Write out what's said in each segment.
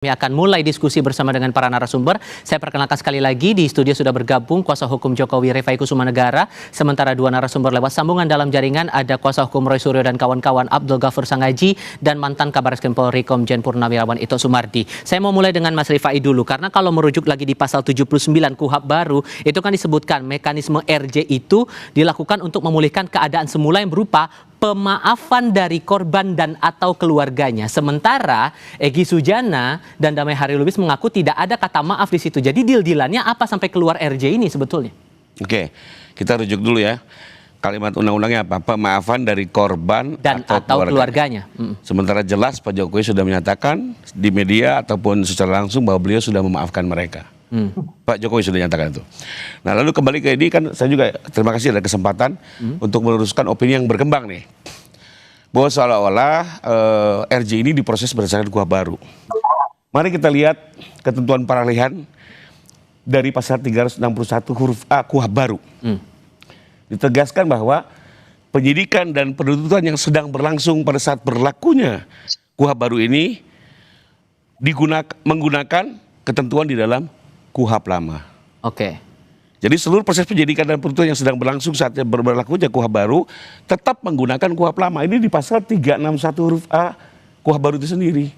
Kami akan mulai diskusi bersama dengan para narasumber. Saya perkenalkan sekali lagi, di studio sudah bergabung kuasa hukum Jokowi Rifai Kusuma Negara. Sementara dua narasumber lewat sambungan dalam jaringan ada kuasa hukum Roy Suryo dan kawan-kawan Abdul Ghafur Sangaji dan mantan Kabaresken Polri Komjen Purnawirawan Ito Sumardi. Saya mau mulai dengan Mas Rifai dulu, karena kalau merujuk lagi di pasal 79 KUHP baru, itu kan disebutkan mekanisme RJ itu dilakukan untuk memulihkan keadaan semula yang berupa pemaafan dari korban dan atau keluarganya. Sementara Egy Sujana dan Damai Harilubis mengaku tidak ada kata maaf di situ. Jadi deal-dealannya apa sampai keluar RJ ini sebetulnya? Oke, kita rujuk dulu ya. Kalimat undang-undangnya apa? Pemaafan dari korban dan atau keluarganya. Sementara jelas Pak Jokowi sudah menyatakan di media ataupun secara langsung bahwa beliau sudah memaafkan mereka. Pak Jokowi sudah nyatakan itu. Nah, lalu kembali ke ini, kan saya juga terima kasih ada kesempatan untuk meluruskan opini yang berkembang nih, bahwa seolah-olah RJ ini diproses berdasarkan KUHP baru. Mari kita lihat ketentuan peralihan dari pasal 361 huruf A KUHP baru. Ditegaskan bahwa penyidikan dan penuntutan yang sedang berlangsung pada saat berlakunya KUHP baru ini menggunakan ketentuan di dalam KUHP lama. Oke. Jadi seluruh proses penyidikan dan penuntutan yang sedang berlangsung saat berlakunya KUHP baru tetap menggunakan KUHP lama. Ini di pasal 361 huruf A KUHP baru itu sendiri.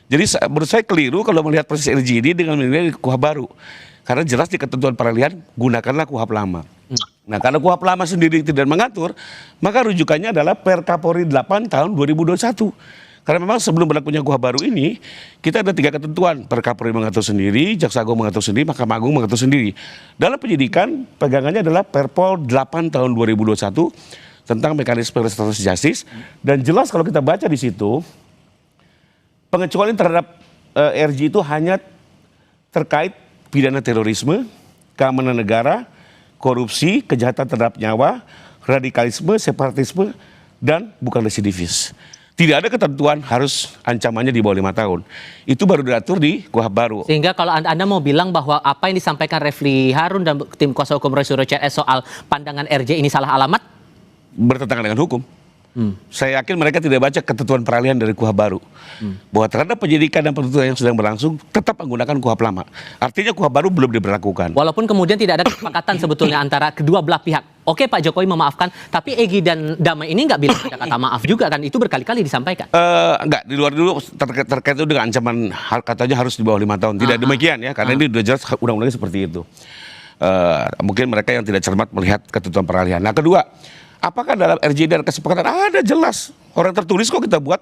Jadi menurut saya keliru kalau melihat proses RJ ini dengan menilai KUHP baru. Karena jelas di ketentuan peralihan gunakanlah KUHP lama. Nah, karena KUHP lama sendiri tidak mengatur, maka rujukannya adalah Perkapolri 8 tahun 2021. Karena memang sebelum berlakunya KUHP baru ini, kita ada 3 ketentuan. Perkapolri mengatur sendiri, Jaksa Agung mengatur sendiri, Mahkamah Agung mengatur sendiri. Dalam penyidikan, pegangannya adalah Perpol 8 tahun 2021 tentang mekanisme restoratif justice. Dan jelas kalau kita baca di situ, pengecualian terhadap RJ itu hanya terkait pidana terorisme, keamanan negara, korupsi, kejahatan terhadap nyawa, radikalisme, separatisme, dan bukan residivis. Tidak ada ketentuan harus ancamannya di bawah 5 tahun. Itu baru diatur di KUHP baru. Sehingga kalau Anda mau bilang bahwa apa yang disampaikan Refli Harun dan tim kuasa hukum Roy Suryo CS soal pandangan RJ ini salah alamat? Bertentangan dengan hukum. Saya yakin mereka tidak baca ketentuan peralihan dari KUHP baru. Bahwa terhadap penyidikan dan penuntutan yang sedang berlangsung tetap menggunakan KUHP lama. Artinya KUHP baru belum diberlakukan. Walaupun kemudian tidak ada kesepakatan sebetulnya antara kedua belah pihak. Oke, Pak Jokowi memaafkan, tapi Egy dan Damai ini nggak bilang ada kata maaf juga kan? Itu berkali-kali disampaikan. Enggak, di luar dulu terkait itu dengan ancaman katanya harus di bawah 5 tahun. Tidak demikian ya, karena ini sudah jelas undang-undangnya seperti itu. Mungkin mereka yang tidak cermat melihat ketentuan peralihan. Nah, kedua, apakah dalam RJ ada kesepakatan? Ada jelas. Orang tertulis kok kita buat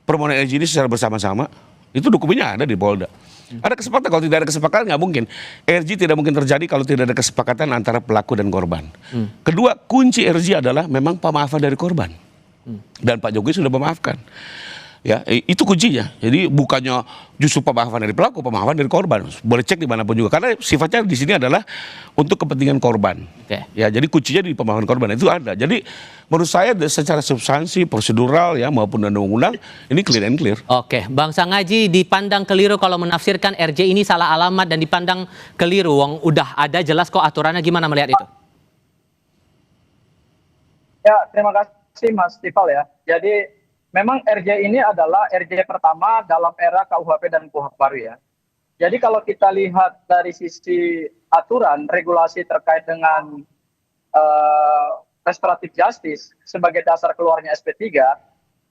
permohonan RJ ini secara bersama-sama. Itu dokumennya ada di Polda. Ada kesepakatan, kalau tidak ada kesepakatan nggak mungkin. RJ tidak mungkin terjadi kalau tidak ada kesepakatan antara pelaku dan korban. Kedua, kunci RJ adalah memang pemaafan dari korban. Dan Pak Jokowi sudah memaafkan. Ya, itu kuncinya. Jadi bukannya justru pemaafan dari pelaku, pemaafan dari korban. Boleh cek dimanapun juga. Karena sifatnya di sini adalah untuk kepentingan korban. Ya, jadi kuncinya di pemaafan korban itu ada. Jadi menurut saya secara substansi, prosedural ya maupun undang-undang ini clear and clear. Oke, Bang Sangaji dipandang keliru kalau menafsirkan RJ ini salah alamat dan dipandang keliru. Wong udah ada jelas kok aturannya, gimana melihat itu? Ya, terima kasih Mas Tifal ya. Jadi memang RJ ini adalah RJ pertama dalam era KUHP dan KUHP baru ya. Jadi kalau kita lihat dari sisi aturan, regulasi terkait dengan restoratif justice sebagai dasar keluarnya SP3,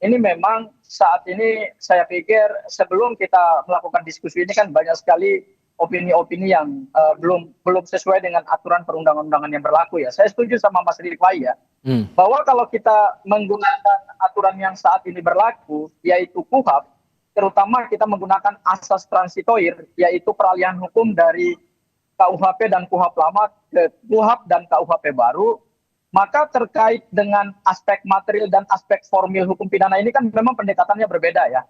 ini memang saat ini saya pikir sebelum kita melakukan diskusi ini kan banyak sekali opini-opini yang belum sesuai dengan aturan perundang-undangan yang berlaku ya. Saya setuju sama Mas Rifai ya, bahwa kalau kita menggunakan aturan yang saat ini berlaku, yaitu KUHP, terutama kita menggunakan asas transitoir, yaitu peralihan hukum dari KUHP dan KUHP lama ke KUHP dan KUHP baru, maka terkait dengan aspek material dan aspek formil hukum pidana ini kan memang pendekatannya berbeda ya.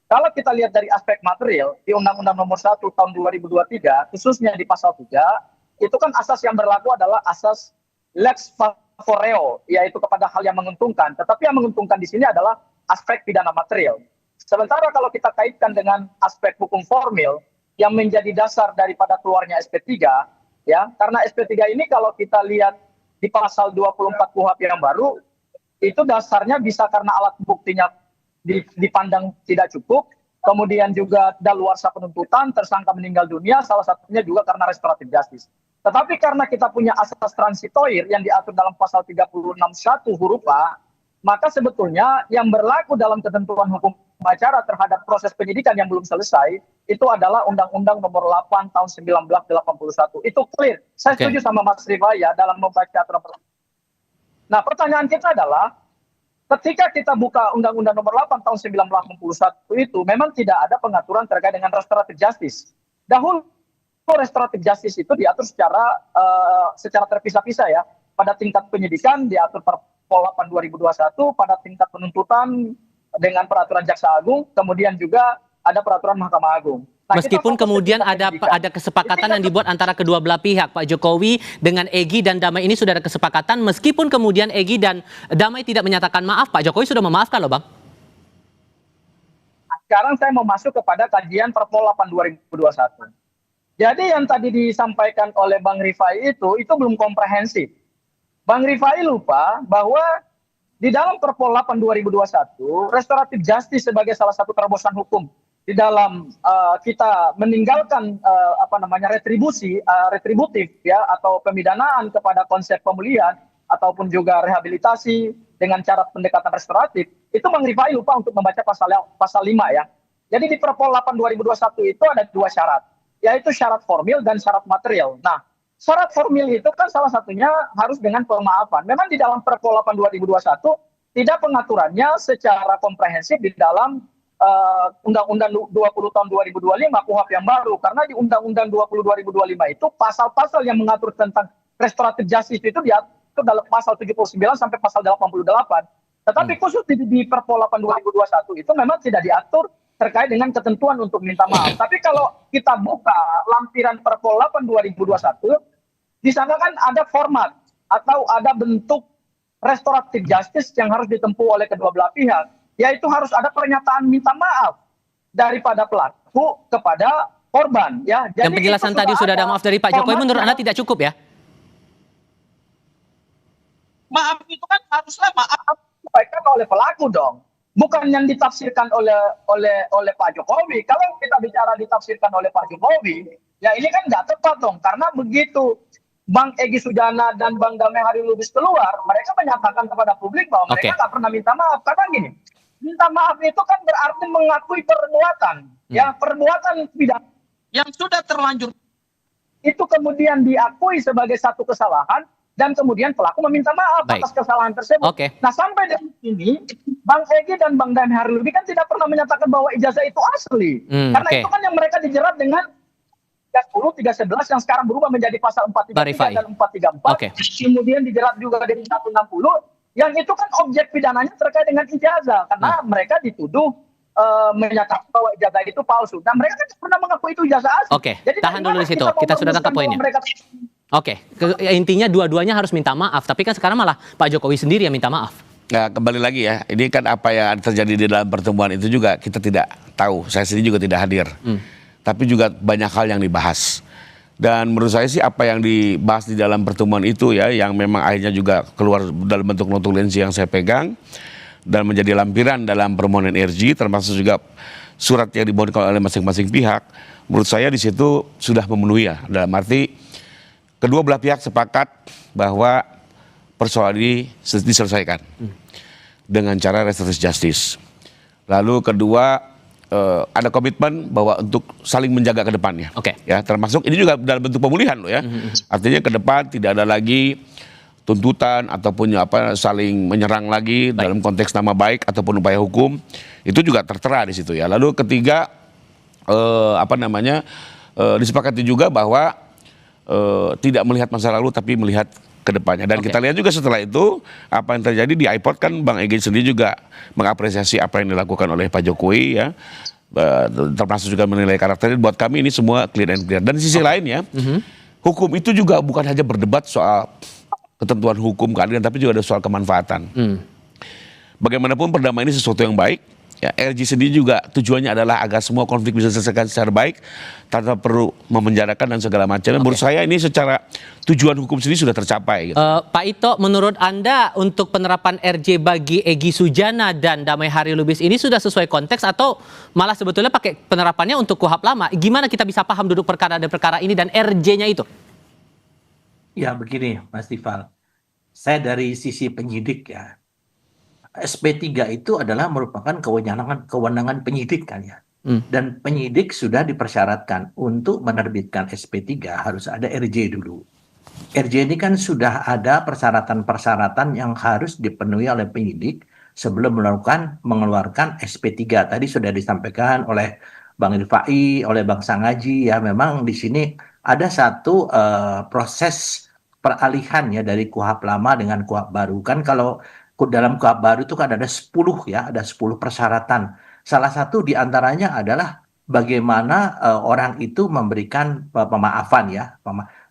Kalau kita lihat dari aspek material, di Undang-Undang Nomor 1 Tahun 2023, khususnya di Pasal 3, itu kan asas yang berlaku adalah asas lex favoreo, yaitu kepada hal yang menguntungkan. Tetapi yang menguntungkan di sini adalah aspek pidana material. Sementara kalau kita kaitkan dengan aspek hukum formil, yang menjadi dasar daripada keluarnya SP3, ya, karena SP3 ini kalau kita lihat di Pasal 24 KUHP yang baru, itu dasarnya bisa karena alat buktinya dipandang tidak cukup, kemudian juga daluarsa penuntutan, tersangka meninggal dunia, salah satunya juga karena restoratif justice. Tetapi karena kita punya asas transitoir yang diatur dalam pasal 36(1) huruf A, maka sebetulnya yang berlaku dalam ketentuan hukum acara terhadap proses penyidikan yang belum selesai itu adalah Undang-Undang Nomor 8 Tahun 1981. Itu clear. Saya setuju sama Mas Rifaya dalam membaca aturan. Nah, pertanyaan kita adalah ketika kita buka Undang-Undang Nomor 8 Tahun 1981 itu memang tidak ada pengaturan terkait dengan restoratif justice. Dahulu restoratif justice itu diatur secara terpisah-pisah ya. Pada tingkat penyidikan diatur Perpol 8 2021, pada tingkat penuntutan dengan peraturan Jaksa Agung, kemudian juga ada peraturan Mahkamah Agung. Nah, meskipun kemudian ada kesepakatan yang dibuat antara kedua belah pihak, Pak Jokowi dengan Egy dan Damai ini sudah ada kesepakatan, meskipun kemudian Egy dan Damai tidak menyatakan maaf, Pak Jokowi sudah memaafkan loh Bang. Sekarang saya mau masuk kepada kajian Perpol 8 2021. Jadi yang tadi disampaikan oleh Bang Rifai itu belum komprehensif. Bang Rifai lupa bahwa di dalam Perpol 8 2021, restoratif justice sebagai salah satu terobosan hukum di dalam kita meninggalkan retributif ya atau pemidanaan kepada konsep pemulihan ataupun juga rehabilitasi dengan cara pendekatan restoratif, itu Bang Rifai lupa untuk membaca pasal 5 ya. Jadi di Perpol 8 2021 itu ada dua syarat, yaitu syarat formil dan syarat material. Nah, syarat formil itu kan salah satunya harus dengan pemaafan. Memang di dalam Perpol 8 2021 tidak pengaturannya secara komprehensif di dalam Undang-Undang 20 tahun 2025 KUHP yang baru. Karena di Undang-Undang 20 2025 itu pasal-pasal yang mengatur tentang restoratif justice itu diatur dalam pasal 79 sampai pasal 88. Tetapi khusus di Perpol 8 2021 itu memang tidak diatur terkait dengan ketentuan untuk minta maaf. Tapi kalau kita buka lampiran Perpol 8 2021, di sana kan ada format atau ada bentuk restoratif justice yang harus ditempuh oleh kedua belah pihak, yaitu harus ada pernyataan minta maaf daripada pelaku kepada korban. Ya. Jadi penjelasan tadi sudah ada maaf dari Pak Jokowi, menurut Anda tidak cukup ya? Maaf itu kan haruslah maaf disampaikan oleh pelaku dong. Bukan yang ditafsirkan oleh Pak Jokowi. Kalau kita bicara ditafsirkan oleh Pak Jokowi, ya ini kan nggak tepat dong. Karena begitu Bang Egy Sujana dan Bang Damai Hari Lubis keluar, mereka menyatakan kepada publik bahwa mereka nggak pernah minta maaf. Karena gini, minta maaf itu kan berarti mengakui perbuatan. Ya, perbuatan pidana yang sudah terlanjur itu kemudian diakui sebagai satu kesalahan, dan kemudian pelaku meminta maaf atas kesalahan tersebut. Nah, sampai detik ini Bang Egy dan Bang Damai Hari Lubis kan tidak pernah menyatakan bahwa ijazah itu asli. Karena itu kan yang mereka dijerat dengan 310, 311 yang sekarang berubah menjadi pasal 433 dan 434. Kemudian dijerat juga dengan 160 yang itu kan objek pidananya terkait dengan ijazah. Karena mereka dituduh menyatakan bahwa ijazah itu palsu. Dan mereka kan pernah mengakui itu ijazah asli. Jadi tahan dulu di situ. Kita sudah tangkap poinnya. Intinya dua-duanya harus minta maaf, tapi kan sekarang malah Pak Jokowi sendiri yang minta maaf. Nah, kembali lagi ya, ini kan apa yang terjadi di dalam pertemuan itu juga kita tidak tahu, saya sendiri juga tidak hadir. Tapi juga banyak hal yang dibahas. Dan menurut saya sih apa yang dibahas di dalam pertemuan itu ya, yang memang akhirnya juga keluar dalam bentuk notulensi yang saya pegang, dan menjadi lampiran dalam permohonan RJ, termasuk juga surat yang dibawakan oleh masing-masing pihak, menurut saya di situ sudah memenuhi ya, dalam arti kedua belah pihak sepakat bahwa persoalan ini diselesaikan dengan cara restoratif justice. Lalu kedua ada komitmen bahwa untuk saling menjaga ke depannya. Ya, termasuk ini juga dalam bentuk pemulihan loh ya. Artinya ke depan tidak ada lagi tuntutan ataupun saling menyerang lagi dalam konteks nama baik ataupun upaya hukum. Itu juga tertera di situ ya. Lalu ketiga disepakati juga bahwa tidak melihat masa lalu tapi melihat ke depannya. Dan kita lihat juga setelah itu apa yang terjadi di iPod kan Bang Egy sendiri juga mengapresiasi apa yang dilakukan oleh Pak Jokowi ya. Termasuk juga menilai karakternya. Buat kami ini semua clear and clear. Dan di sisi lain ya, hukum itu juga bukan hanya berdebat soal ketentuan hukum keadilan, tapi juga ada soal kemanfaatan. Bagaimanapun perdamaian ini sesuatu yang baik. Ya, RJ sendiri juga tujuannya adalah agar semua konflik bisa diselesaikan secara baik tanpa perlu memenjarakan dan segala macam. Menurut saya ini secara tujuan hukum sendiri sudah tercapai. Gitu. Pak Ito, menurut Anda untuk penerapan RJ bagi Egy Sujana dan Damai Hari Lubis ini sudah sesuai konteks atau malah sebetulnya pakai penerapannya untuk KUHP lama? Gimana kita bisa paham duduk perkara dan perkara ini dan RJ-nya itu? Ya begini Mas Tifal, saya dari sisi penyidik ya, SP3 itu adalah merupakan kewenangan penyidik kan ya. Dan penyidik sudah dipersyaratkan untuk menerbitkan SP3 harus ada RJ dulu. RJ ini kan sudah ada persyaratan-persyaratan yang harus dipenuhi oleh penyidik sebelum mengeluarkan SP3. Tadi sudah disampaikan oleh Bang Rifai, oleh Bang Sangaji ya, memang di sini ada satu proses peralihan ya dari KUHP lama dengan KUHP baru. Kan kalau dalam KUHP baru itu kan ada 10 ya, ada 10 persyaratan. Salah satu diantaranya adalah bagaimana orang itu memberikan pemaafan ya.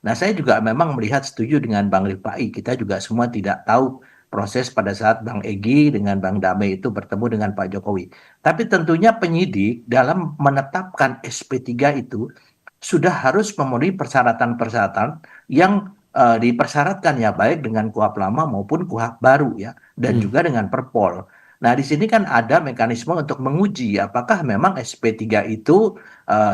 Nah saya juga memang melihat setuju dengan Bang Rifai, kita juga semua tidak tahu proses pada saat Bang Egy dengan Bang Damai itu bertemu dengan Pak Jokowi. Tapi tentunya penyidik dalam menetapkan SP3 itu sudah harus memenuhi persyaratan-persyaratan yang dipersyaratkan ya, baik dengan KUHP lama maupun KUHP baru ya, dan juga dengan Perpol. Nah di sini kan ada mekanisme untuk menguji apakah memang SP3 itu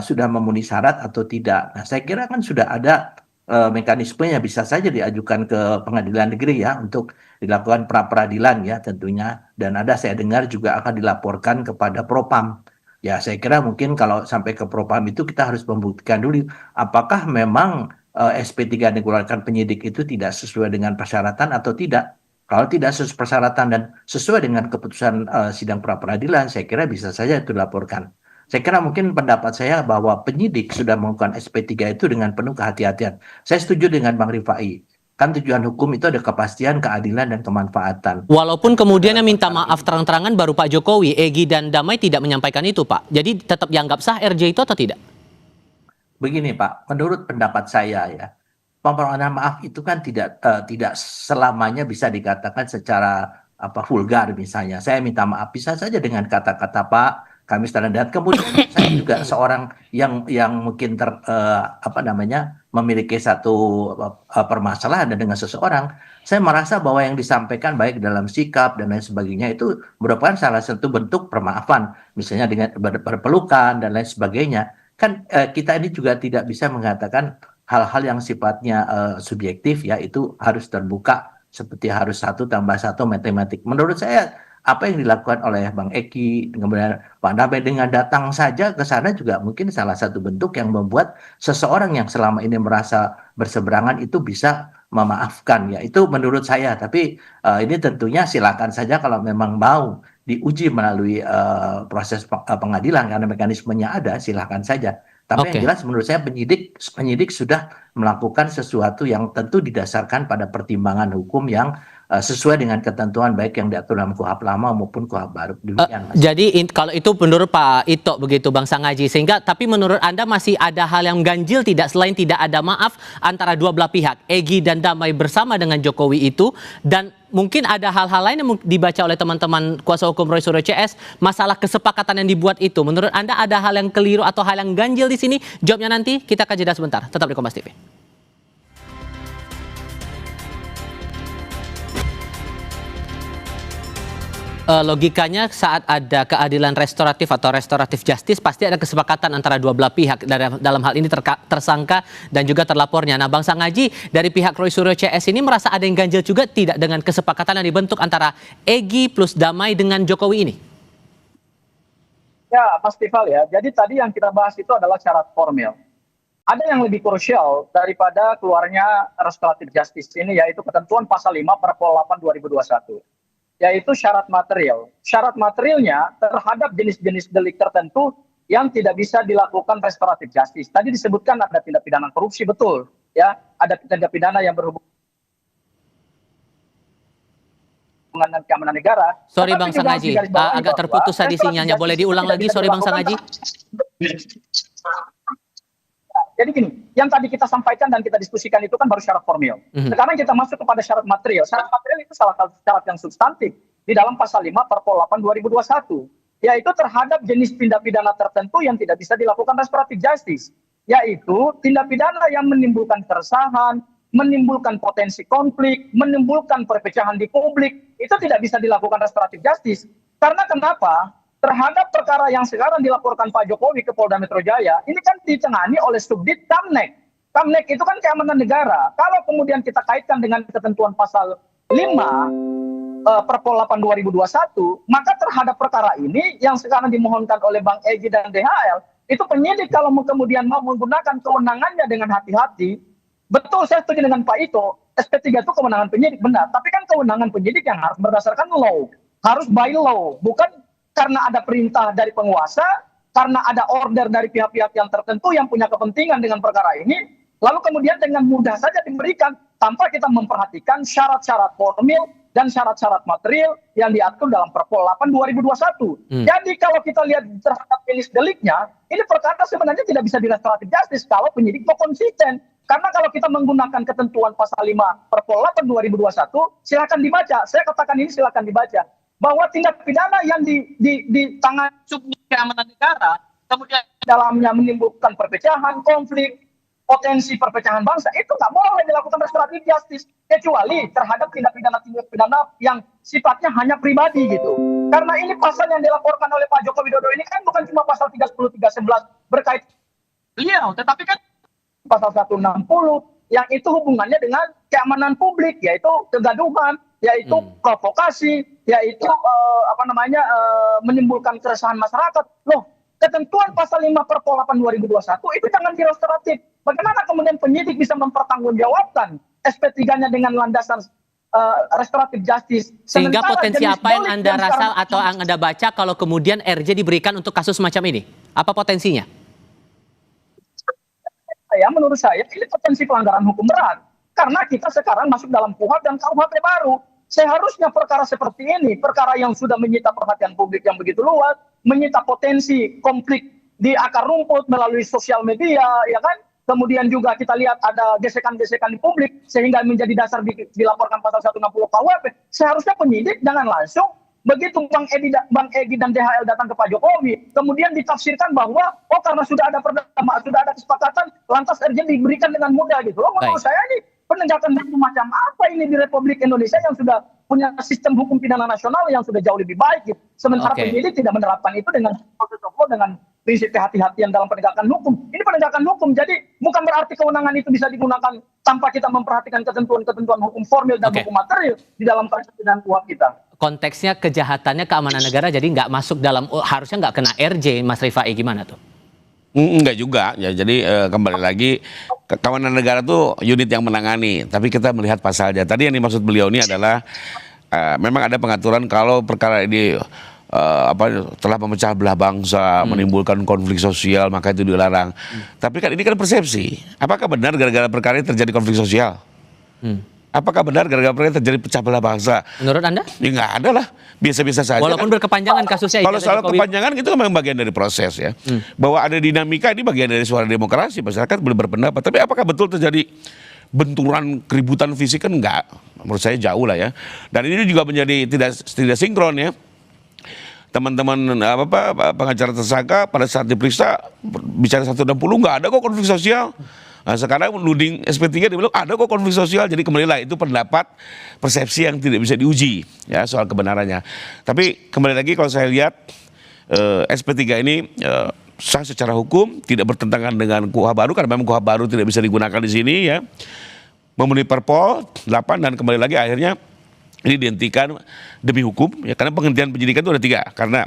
sudah memenuhi syarat atau tidak. Nah saya kira kan sudah ada mekanismenya, bisa saja diajukan ke pengadilan negeri ya untuk dilakukan pra-peradilan ya tentunya, dan ada saya dengar juga akan dilaporkan kepada Propam. Ya saya kira mungkin kalau sampai ke Propam itu kita harus membuktikan dulu apakah memang SP3 yang dikeluarkan penyidik itu tidak sesuai dengan persyaratan atau tidak. Kalau tidak sesuai persyaratan dan sesuai dengan keputusan sidang pra-peradilan, saya kira bisa saja itu dilaporkan. Saya kira mungkin pendapat saya bahwa penyidik sudah melakukan SP3 itu dengan penuh kehati-hatian. Saya setuju dengan Bang Rifai. Kan tujuan hukum itu ada kepastian, keadilan, dan kemanfaatan. Walaupun kemudian yang minta maaf terang-terangan baru Pak Jokowi, Egy dan Damai tidak menyampaikan itu Pak. Jadi tetap dianggap sah RJ itu atau tidak? Begini Pak, menurut pendapat saya ya, permohonan maaf itu kan tidak selamanya bisa dikatakan secara vulgar misalnya. Saya minta maaf bisa saja dengan kata-kata Pak, kami standar. Kemudian saya juga seorang yang mungkin memiliki satu permasalahan dengan seseorang. Saya merasa bahwa yang disampaikan baik dalam sikap dan lain sebagainya itu merupakan salah satu bentuk permaafan, misalnya dengan berpelukan dan lain sebagainya. Kan kita ini juga tidak bisa mengatakan hal-hal yang sifatnya subjektif ya, itu harus terbuka seperti harus 1 tambah 1 matematik. Menurut saya apa yang dilakukan oleh Bang Eki kemudian Pak Damai dengan datang saja ke sana juga mungkin salah satu bentuk yang membuat seseorang yang selama ini merasa berseberangan itu bisa memaafkan ya, itu menurut saya. Tapi ini tentunya silakan saja kalau memang mau diuji melalui proses pengadilan karena mekanismenya ada, silakan saja. Tapi yang jelas menurut saya penyidik sudah melakukan sesuatu yang tentu didasarkan pada pertimbangan hukum yang sesuai dengan ketentuan baik yang diatur dalam KUHP lama maupun KUHP baru. Jadi kalau itu menurut Pak Ito begitu Bang Sangaji, sehingga tapi menurut Anda masih ada hal yang ganjil tidak, selain tidak ada maaf antara dua belah pihak, Egy dan Damai bersama dengan Jokowi itu, dan mungkin ada hal-hal lain yang dibaca oleh teman-teman kuasa hukum Roy Suryo CS, masalah kesepakatan yang dibuat itu. Menurut Anda ada hal yang keliru atau hal yang ganjil di sini? Jawabnya nanti, kita akan jeda sebentar. Tetap di Kompas TV. Logikanya saat ada keadilan restoratif atau restoratif justice pasti ada kesepakatan antara dua belah pihak, dalam hal ini tersangka dan juga terlapornya. Nah Bang Sangaji, dari pihak Roy Suryo CS ini merasa ada yang ganjil juga tidak dengan kesepakatan yang dibentuk antara Egy plus Damai dengan Jokowi ini? Ya Mas Tifal ya, jadi tadi yang kita bahas itu adalah syarat formil. Ada yang lebih krusial daripada keluarnya restoratif justice ini, yaitu ketentuan pasal 5 Perpol 8 2021. Yaitu syarat material. Syarat materialnya terhadap jenis-jenis delik tertentu yang tidak bisa dilakukan restoratif justice. Tadi disebutkan ada tindak pidana korupsi, betul. Ya, ada tindak pidana yang berhubungan dengan keamanan negara. Sorry Bang Sangaji, agak terputus tadi sinyalnya. Boleh diulang lagi? Sorry Bang Sangaji. Jadi gini, yang tadi kita sampaikan dan kita diskusikan itu kan baru syarat formil. Sekarang kita masuk kepada syarat material. Syarat material itu salah satu syarat yang substantif di dalam pasal 5 Perpol 8 2021. yaitu terhadap jenis tindak pidana tertentu yang tidak bisa dilakukan restoratif justice, yaitu tindak pidana yang menimbulkan keresahan, menimbulkan potensi konflik, menimbulkan perpecahan di publik, itu tidak bisa dilakukan restoratif justice. Karena kenapa? Terhadap perkara yang sekarang dilaporkan Pak Jokowi ke Polda Metro Jaya, ini kan ditangani oleh Subdit Kamnek. Kamnek itu kan keamanan negara. Kalau kemudian kita kaitkan dengan ketentuan pasal 5 Perpol 8 2021, maka terhadap perkara ini yang sekarang dimohonkan oleh Bang Egy dan DHL, itu penyidik kalau kemudian mau menggunakan kewenangannya dengan hati-hati, betul saya setuju dengan Pak Ito, SP3 itu kewenangan penyidik, benar. Tapi kan kewenangan penyidik yang harus berdasarkan law, harus by law, bukan karena ada perintah dari penguasa, karena ada order dari pihak-pihak yang tertentu yang punya kepentingan dengan perkara ini, lalu kemudian dengan mudah saja diberikan tanpa kita memperhatikan syarat-syarat formil dan syarat-syarat material yang diatur dalam Perpol 8 2021. Jadi kalau kita lihat terhadap jenis deliknya, ini perkara sebenarnya tidak bisa di restoratif justice kalau penyidik mau konsisten. Karena kalau kita menggunakan ketentuan pasal 5 Perpol 8 2021, silakan dibaca. Saya katakan ini silakan dibaca. Bahwa tindak pidana yang ditangani Subdit Keamanan Negara, kemudian dalamnya menimbulkan perpecahan, konflik, potensi perpecahan bangsa, itu nggak boleh dilakukan restoratif justice, kecuali terhadap tindak pidana yang sifatnya hanya pribadi gitu. Karena ini pasal yang dilaporkan oleh Pak Joko Widodo ini kan bukan cuma pasal 33 11 berkait beliau, tetapi kan pasal 160 yang itu hubungannya dengan keamanan publik, yaitu kegaduhan, yaitu provokasi, yaitu menimbulkan keresahan masyarakat. Loh, ketentuan pasal 5 Perpol 8 2021 itu jangan direstoratif. Bagaimana kemudian penyidik bisa mempertanggungjawabkan SP3-nya dengan landasan restoratif justice? Sehingga potensi apa yang Anda rasa atau yang Anda baca kalau kemudian RJ diberikan untuk kasus semacam ini? Apa potensinya? Ya, menurut saya ini potensi pelanggaran hukum berat. Karena kita sekarang masuk dalam KUHP dan KUHP baru. Seharusnya perkara seperti ini, perkara yang sudah menyita perhatian publik yang begitu luas, menyita potensi konflik di akar rumput melalui sosial media, ya kan? Kemudian juga kita lihat ada gesekan-gesekan di publik sehingga menjadi dasar dilaporkan pasal 160 KUHP. Seharusnya penyidik jangan langsung begitu Bang Egy dan DHL datang ke Pak Jokowi, kemudian ditafsirkan bahwa karena sudah ada kesepakatan, lantas RJ diberikan dengan mudah gitu. Menurut saya ini penegakan hukum macam apa ini di Republik Indonesia yang sudah punya sistem hukum pidana nasional yang sudah jauh lebih baik gitu. Sementara penyidik tidak menerapkan itu dengan protokol, dengan prinsip kehati-hatian dalam penegakan hukum. Ini penegakan hukum, jadi bukan berarti kewenangan itu bisa digunakan tanpa kita memperhatikan ketentuan-ketentuan hukum formil dan hukum material di dalam persidangan kuhap kita. Konteksnya kejahatannya keamanan negara, jadi nggak masuk dalam, harusnya nggak kena RJ, Mas Rifai, gimana tuh? Enggak juga, ya. Jadi kembali lagi, keamanan negara tuh unit yang menangani, tapi kita melihat pasalnya. Tadi yang dimaksud beliau ini adalah memang ada pengaturan kalau perkara ini telah memecah belah bangsa, menimbulkan konflik sosial, maka itu dilarang. Tapi kan ini kan persepsi. Apakah benar gara-gara perkara ini terjadi konflik sosial? Apakah benar gara-gara perkara ini terjadi pecah belah bangsa? Menurut Anda? Ya nggak ada lah, biasa-biasa saja. Walaupun kan berkepanjangan kasusnya. Kalau soal kepanjangan itu memang bagian dari proses ya. Bahwa ada dinamika ini bagian dari suara demokrasi, masyarakat boleh berpendapat. Tapi apakah betul terjadi benturan keributan fisik? Kan enggak. Menurut saya jauh lah ya. Dan ini juga menjadi tidak sinkron ya. Teman-teman pengacara tersangka pada saat diperiksa bicara 160 nggak ada kok konflik sosial. Nah, sekarang menuding SP3 dia bilang ada kok konflik sosial. Jadi kembalilah itu pendapat persepsi yang tidak bisa diuji ya soal kebenarannya. Tapi kembali lagi kalau saya lihat SP3 ini sah secara hukum, tidak bertentangan dengan KUHP baru karena memang KUHP baru tidak bisa digunakan di sini ya. Memenuhi Perpol 8 dan kembali lagi akhirnya ini dihentikan demi hukum ya, karena penghentian penyidikan itu ada 3, karena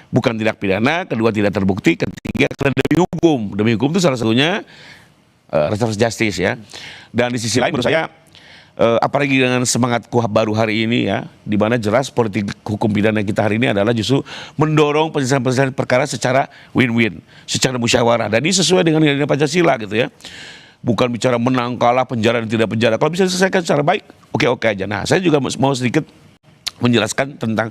bukan tindak pidana, kedua tidak terbukti, ketiga karena demi hukum. Demi hukum itu salah satunya restoratif justice ya. Dan di sisi lain menurut saya apalagi dengan semangat KUHP baru hari ini ya, di mana jelas politik hukum pidana kita hari ini adalah justru mendorong penyelesaian perkara secara win-win, secara musyawarah, dan ini sesuai dengan nilai Pancasila gitu ya. Bukan bicara menang kalah, penjara dan tidak penjara. Kalau bisa diselesaikan secara baik, oke-oke aja. Nah, saya juga mau sedikit menjelaskan tentang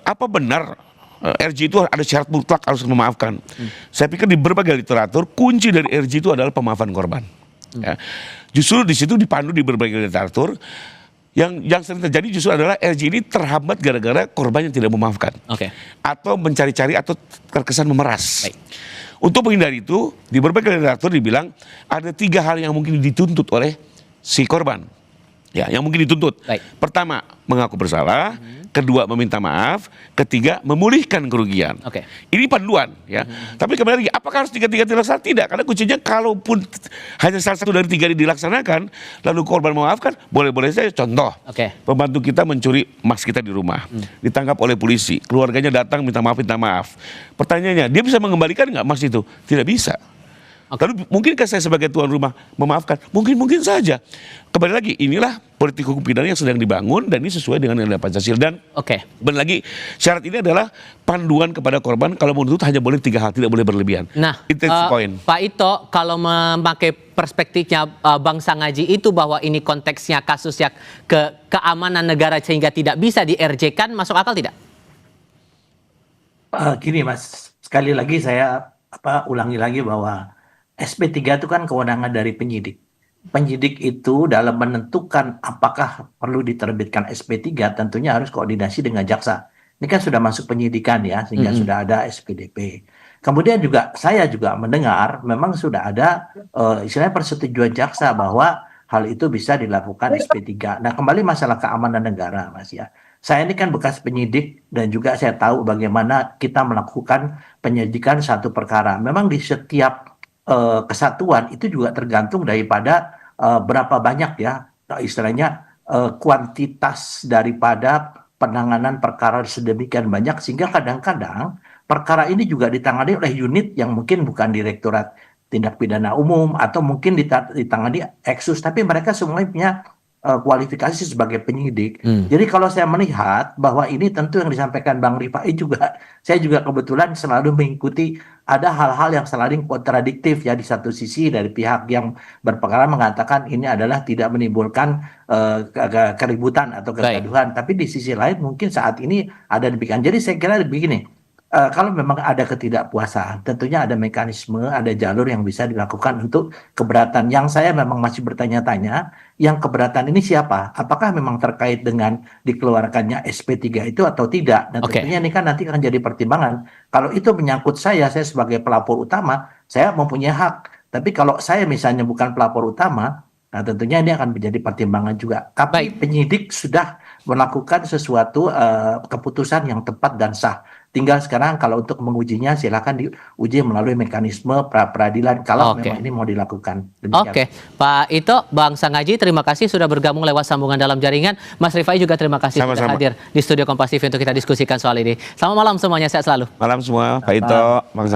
apa benar RJ itu ada syarat mutlak harus memaafkan. Saya pikir di berbagai literatur kunci dari RJ itu adalah pemaafan korban. Ya. Justru di situ dipandu di berbagai literatur Yang sering terjadi justru adalah RJ ini terhambat gara-gara korban yang tidak memaafkan. Oke. Atau mencari-cari atau terkesan memeras. Baik. Untuk menghindari itu, di berbagai literatur dibilang ada 3 hal yang mungkin dituntut oleh si korban. Ya, yang mungkin dituntut. Baik. Pertama, mengaku bersalah. Kedua, meminta maaf. Ketiga, memulihkan kerugian. Oke. Ini panduan, ya. Tapi kembali lagi, apakah harus 3-3 dilaksanakan? Tidak, karena kuncinya kalaupun hanya salah satu dari 3 ini dilaksanakan, lalu korban memaafkan, boleh-boleh saja. Contoh, Oke. pembantu kita mencuri emas kita di rumah, ditangkap oleh polisi, keluarganya datang minta maaf. Pertanyaannya, dia bisa mengembalikan nggak emas itu? Tidak bisa. Lalu mungkinkah saya sebagai tuan rumah memaafkan? Mungkin saja. Kembali lagi, inilah politik hukum pidana yang sedang dibangun dan ini sesuai dengan nilai Pancasila. Dan Oke. benar lagi, syarat ini adalah panduan kepada korban kalau menuntut hanya boleh 3 hal, tidak boleh berlebihan. Nah, Itu poin. Pak Ito, kalau memakai perspektifnya Bang Sangaji itu bahwa ini konteksnya kasus yang keamanan negara sehingga tidak bisa di-RJ-kan, masuk akal tidak? Gini Mas, sekali lagi saya ulangi lagi bahwa SP3 itu kan kewenangan dari penyidik. Penyidik itu dalam menentukan apakah perlu diterbitkan SP3 tentunya harus koordinasi dengan jaksa. Ini kan sudah masuk penyidikan ya, sehingga sudah ada SPDP. Kemudian juga saya juga mendengar memang sudah ada istilahnya persetujuan jaksa bahwa hal itu bisa dilakukan SP3. Nah, kembali masalah keamanan negara, Mas ya. Saya ini kan bekas penyidik dan juga saya tahu bagaimana kita melakukan penyidikan satu perkara. Memang di setiap kesatuan itu juga tergantung daripada berapa banyak ya istilahnya kuantitas daripada penanganan perkara sedemikian banyak sehingga kadang-kadang perkara ini juga ditangani oleh unit yang mungkin bukan Direktorat Tindak Pidana Umum atau mungkin ditangani Eksus, tapi mereka semuanya punya kualifikasi sebagai penyidik. Jadi kalau saya melihat bahwa ini tentu yang disampaikan Bang Rifai juga, saya juga kebetulan selalu mengikuti ada hal-hal yang selalu kontradiktif ya. Di satu sisi dari pihak yang berperkara mengatakan ini adalah tidak menimbulkan keributan atau kegaduhan, tapi di sisi lain mungkin saat ini ada demikian. Jadi saya kira begini, kalau memang ada ketidakpuasan, tentunya ada mekanisme, ada jalur yang bisa dilakukan untuk keberatan. Yang saya memang masih bertanya-tanya, yang keberatan ini siapa? Apakah memang terkait dengan dikeluarkannya SP3 itu atau tidak? Dan tentunya ini kan nanti akan jadi pertimbangan. Kalau itu menyangkut saya sebagai pelapor utama, saya mempunyai hak. Tapi kalau saya misalnya bukan pelapor utama, nah tentunya ini akan menjadi pertimbangan juga. Tapi penyidik sudah melakukan sesuatu keputusan yang tepat dan sah. Tinggal sekarang kalau untuk mengujinya silakan diuji melalui mekanisme pra-peradilan kalau memang ini mau dilakukan. Oke, Pak Ito, Bang Sangaji, terima kasih sudah bergabung lewat sambungan dalam jaringan. Mas Rifai juga terima kasih sudah hadir di studio Kompas TV untuk kita diskusikan soal ini. Selamat malam semuanya, sehat selalu. Malam semua, Pak Ito, Bang